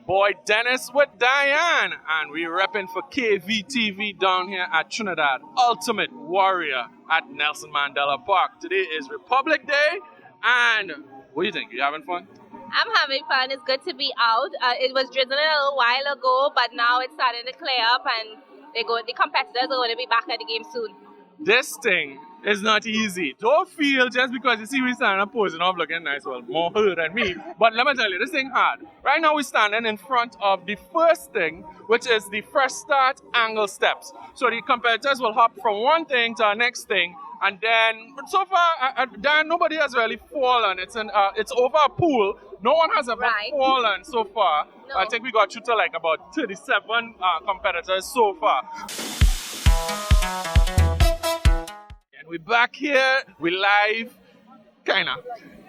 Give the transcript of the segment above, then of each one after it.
boy Dennis with Diahann, and we're repping for KVTV down here at Trinidad, Ultimate Warrior at Nelson Mandela Park. Today is Republic Day, and what do you think? You having fun? I'm having fun. It's good to be out. It was drizzling a little while ago, but now it's starting to clear up, and the competitors are going to be back at the game soon. This thing is not easy. Don't feel just because you see we standing up posing off looking nice, well, more her than me. But let me tell you, this thing hard. Right now we're standing in front of the first thing, which is the fresh start angle steps. So the competitors will hop from one thing to the next thing, and then so far, Dan, nobody has really fallen. It's over a pool. No one has ever fallen so far. No. I think we got through to like about 37 competitors so far. And we're back here, we live,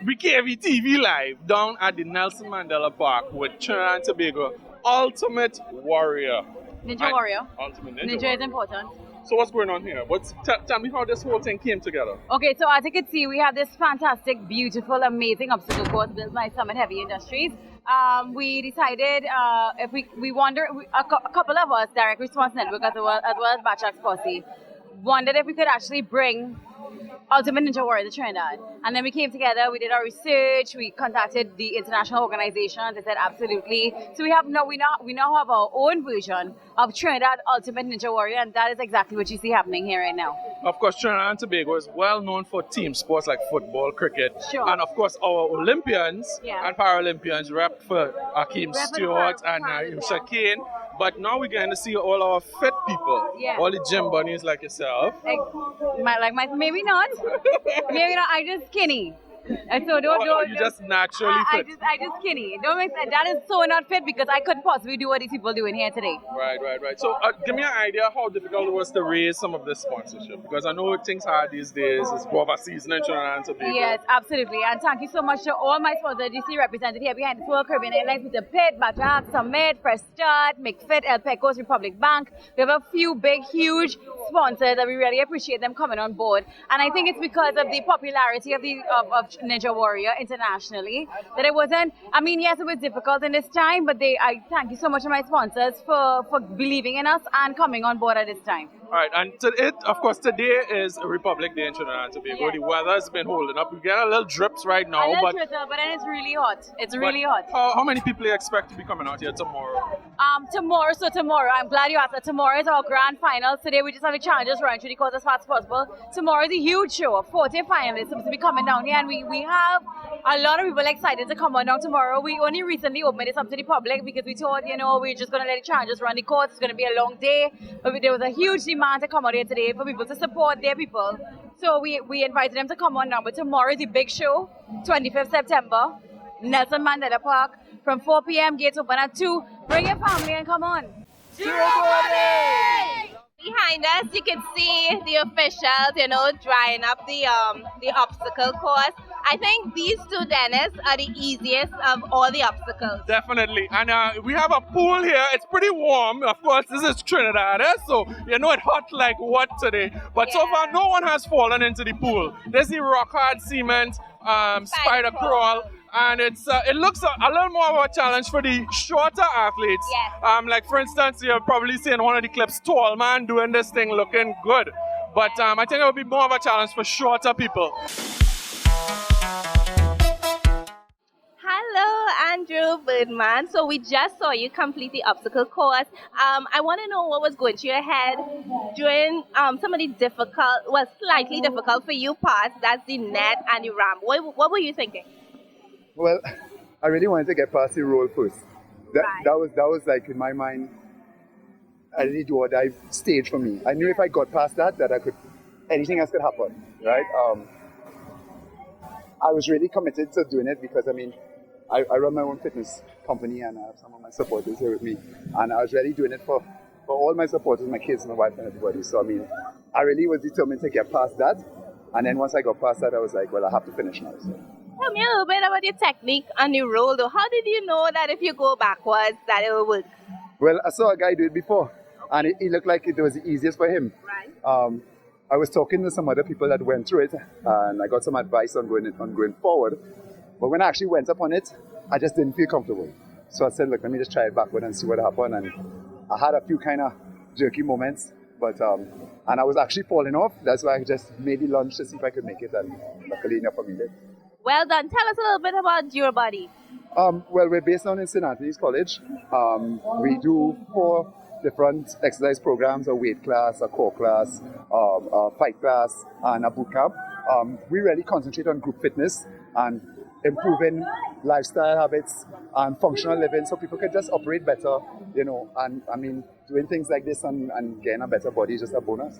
we KVTV live down at the Nelson Mandela Park with Trinidad and Tobago Ultimate Warrior. Ninja Warrior. Ultimate Ninja Warrior. is important. So what's going on here? Tell me how this whole thing came together. Okay, so as you can see, we have this fantastic, beautiful, amazing obstacle course built by Summit Heavy Industries. We decided a couple of us, Direct Response Network as well as Batchak's Posse, wondered if we could actually bring Ultimate Ninja Warrior to Trinidad. And then we came together, we did our research, we contacted the international organizations, they said absolutely. So we now have our own version of Trinidad Ultimate Ninja Warrior, and that is exactly what you see happening here right now. Of course, Trinidad and Tobago is well known for team sports like football, cricket, Sure. and of course our Olympians and Paralympians rep for Akeem Stewart and Shakeen. But now we're going to see all our fit people, all the gym bunnies like yourself. Maybe not. Maybe not. I just skinny. And so you just naturally fit. I just skinny. Don't make that is so not fit because I couldn't possibly do what these people doing here today. Right. So give me an idea how difficult it was to raise some of this sponsorship, because I know things hard these days. It's more of a season in Trinidad and Tobago. Yes, absolutely. And thank you so much to all my sponsors you see represented here behind the World Caribbean Airlines with the Pit, Batchak, Summit, Fresh Start, McFit, El Pecos, Republic Bank. We have a few big, huge sponsors that we really appreciate them coming on board. And I think it's because of the popularity of Ninja Warrior internationally that it wasn't. I mean, yes, it was difficult in this time, but I thank you so much to my sponsors for believing in us and coming on board at this time. All right, and of course, today is Republic Day in Trinidad and Tobago. Yes. The weather's been holding up. We get a little drips right now, but then it's really hot. It's really hot. How many people you expect to be coming out here tomorrow? Tomorrow, I'm glad you asked that. Tomorrow is our grand final. Today we just have the challenges run through the course as fast as possible. Tomorrow is a huge show. 40 finalists supposed to be coming down here, and we have a lot of people excited to come on down tomorrow. We only recently opened this up to the public because we thought, we're just going to let the challenges run the course. It's going to be a long day. But there was a huge demand to come out here today for people to support their people. So we invited them to come on down. But tomorrow is the big show, 25th September, Nelson Mandela Park. From 4 p.m., gates open at 2. Bring your family and come on. Behind us, you can see the officials, drying up the obstacle course. I think these two, Dennis, are the easiest of all the obstacles. Definitely. And we have a pool here. It's pretty warm. Of course, this is Trinidad, so it's hot like what today. But so far, no one has fallen into the pool. There's the rock hard cement, spider crawl. And it looks a little more of a challenge for the shorter athletes. Yes. Like for instance, you're probably seeing one of the clips, tall man doing this thing looking good. But I think it would be more of a challenge for shorter people. Hello, Andrew Birdman. So we just saw you complete the obstacle course. I want to know what was going through your head during some of the slightly difficult for you parts. That's the net and the ramp. What were you thinking? Well, I really wanted to get past the roll first. That was like in my mind a really do or die stage for me. I knew if I got past that I could, anything else could happen, right? I was really committed to doing it because I run my own fitness company and I have some of my supporters here with me, and I was really doing it for all my supporters, my kids, my wife, and everybody. So I really was determined to get past that, and then once I got past that, I was like, well, I have to finish now. So. Tell me a little bit about your technique on the roll, though. How did you know that if you go backwards, that it will work? Well, I saw a guy do it before, and it looked like it was the easiest for him. Right. I was talking to some other people that went through it, and I got some advice on going forward. But when I actually went up on it, I just didn't feel comfortable. So I said, look, let me just try it backward and see what happened. And I had a few kind of jerky moments, but and I was actually falling off. That's why I just made the lunge to see if I could make it, and luckily enough for me did. Well done. Tell us a little bit about your body. Well, we're based down in St. Anthony's College. We do 4 different exercise programs: a weight class, a core class, a fight class, and a boot camp. We really concentrate on group fitness and improving lifestyle habits and functional living, so people can just operate better, you know. And I mean, doing things like this and getting a better body is just a bonus.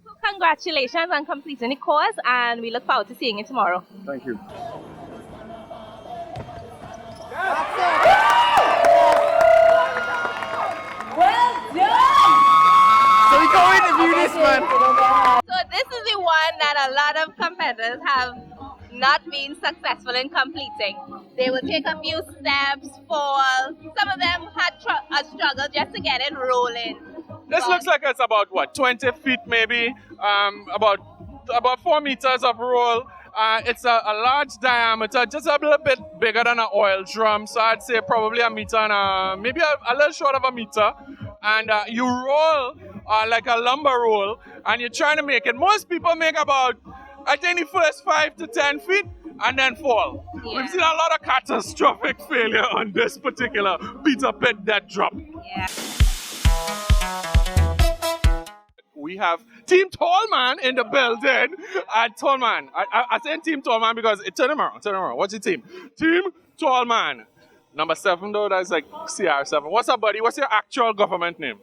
So congratulations on completing the course, and we look forward to seeing you tomorrow. Thank you. Well done! So we go interview this man. So this is the one that a lot of competitors have not been successful in completing. They will take a few steps, fall. Some of them had a struggle just to get it rolling. This looks like it's about what, 20 feet maybe, about 4 meters of roll. It's a large diameter, just a little bit bigger than an oil drum. So I'd say probably a meter and maybe a little short of a meter. And you roll like a lumber roll, and you're trying to make it. Most people make about, I think, the first 5 to 10 feet and then fall. Yeah. We've seen a lot of catastrophic failure on this particular Peter Pitt death drop. Yeah. We have Team Tallman in the building. Tallman, I say Team Tallman because turn him around. What's your team? Team Tallman. Number 7 though, that's like CR7. What's up, buddy? What's your actual government name?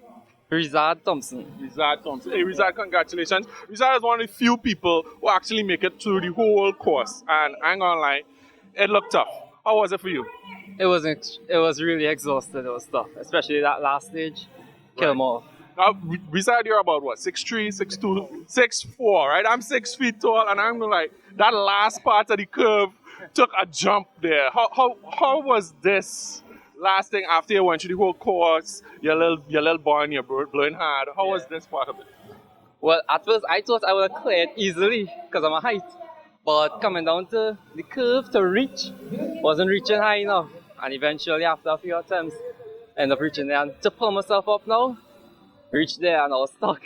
Rizad Thompson. Rizad Thompson. Hey, Rizad, congratulations. Rizad is one of the few people who actually make it through the whole course. And I ain't gonna lie, it looked tough. How was it for you? It was really exhausted. It was tough, especially that last stage. Kill them all. Now, Rizad, you're about what? 6'3", 6'2", 6'4", right? I'm 6 feet tall, and I'm like, that last part of the curve took a jump there. How was this last thing after you went through the whole course? Your little boy and you're blowing hard. How was this part of it? Well, at first I thought I would have cleared easily because of my height. But coming down to the curve to reach, wasn't reaching high enough. And eventually, after a few attempts, ended up reaching there. And to pull myself up now, reach there and I was stuck.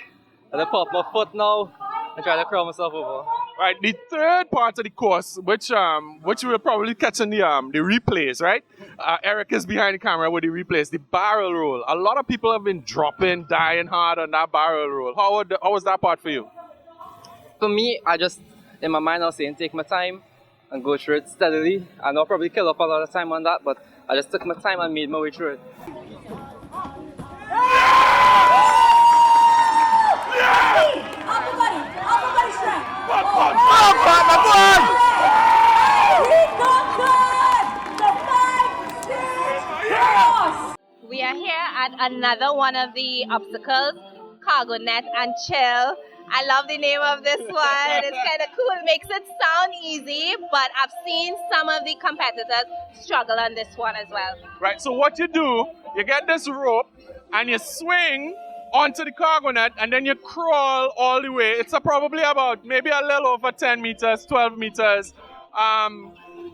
And I pop my foot now and try to crawl myself over. Right, the third part of the course, which we'll probably catch in the replays, right? Eric is behind the camera with the replays, the barrel roll. A lot of people have been dying hard on that barrel roll. How was that part for you? For me, in my mind, I was saying take my time and go through it steadily. And I'll probably kill up a lot of time on that, but I just took my time and made my way through it. Everybody strength. We are here at another one of the obstacles, Cargo Net and Chill. I love the name of this one. It's kind of cool. It makes it sound easy, but I've seen some of the competitors struggle on this one as well. Right, so what you do, you get this rope and you swing onto the cargo net and then you crawl all the way. It's probably about maybe a little over 10 meters, 12 meters. Not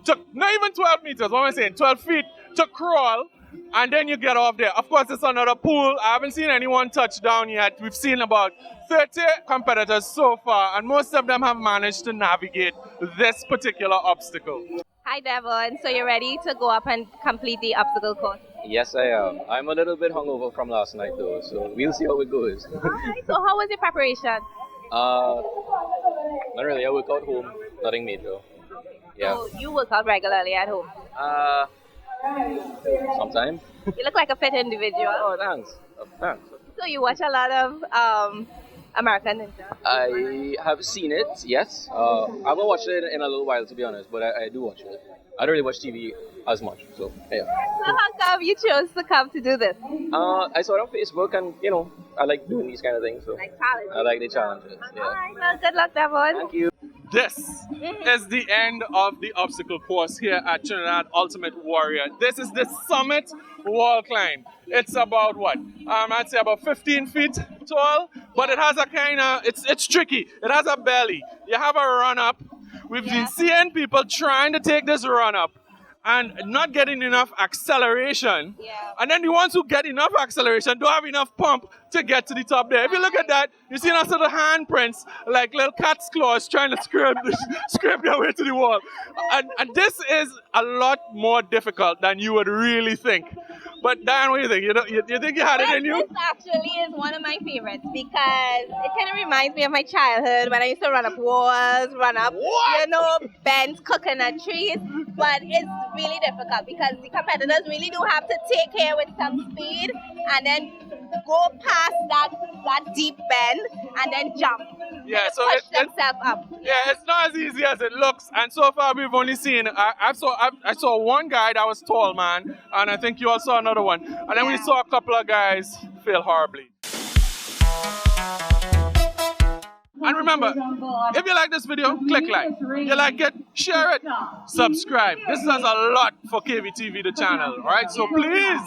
even 12 meters, what am I saying? 12 feet to crawl. And then you get off there. Of course, it's another pool. I haven't seen anyone touch down yet. We've seen about 30 competitors so far, and most of them have managed to navigate this particular obstacle. Hi, Devon. So you're ready to go up and complete the obstacle course? Yes, I am. I'm a little bit hungover from last night, though, so we'll see how it goes. All right. So how was your preparation? Not really. I work out home. Nothing major. Yeah. So you work out regularly at home? Sometimes. You look like a fit individual. Oh, thanks. Thanks. So you watch a lot of American Ninja? I have seen it, yes. I haven't watched it in a little while, to be honest, but I do watch it. I don't really watch TV as much, so yeah. So how come you chose to come to do this? I saw it on Facebook, and I like doing these kind of things, so Like challenges? I like the challenges. Yeah. All right. Well, good luck, Devon. Thank you. This is the end of the obstacle course here at Trinidad Ultimate Warrior. This is the summit wall climb. It's about what? I'd say about 15 feet tall, but it has a kind of, it's tricky. It has a belly. You have a run up. We've been seeing people trying to take this run up, and not getting enough acceleration. Yeah. And then the ones who get enough acceleration don't have enough pump to get to the top there. If you look at that, you see lots of the handprints, like little cat's claws trying to scrape their way to the wall. And this is a lot more difficult than you would really think. But Diahann, what do you think? You think you had it in you? This actually is one of my favorites because it kind of reminds me of my childhood when I used to run up walls, bend coconut trees. But it's really difficult because the competitors really do have to take care with some speed and then go past that deep bend and then jump. Yeah, so push themselves up. Yeah, it's not as easy as it looks. And so far, we've only seen. I saw one guy that was tall, man, and I think you all saw another one. And then we saw a couple of guys fail horribly. And remember, if you like this video, click like. You like it, share it, subscribe. This does a lot for KVTV, the channel, right? So please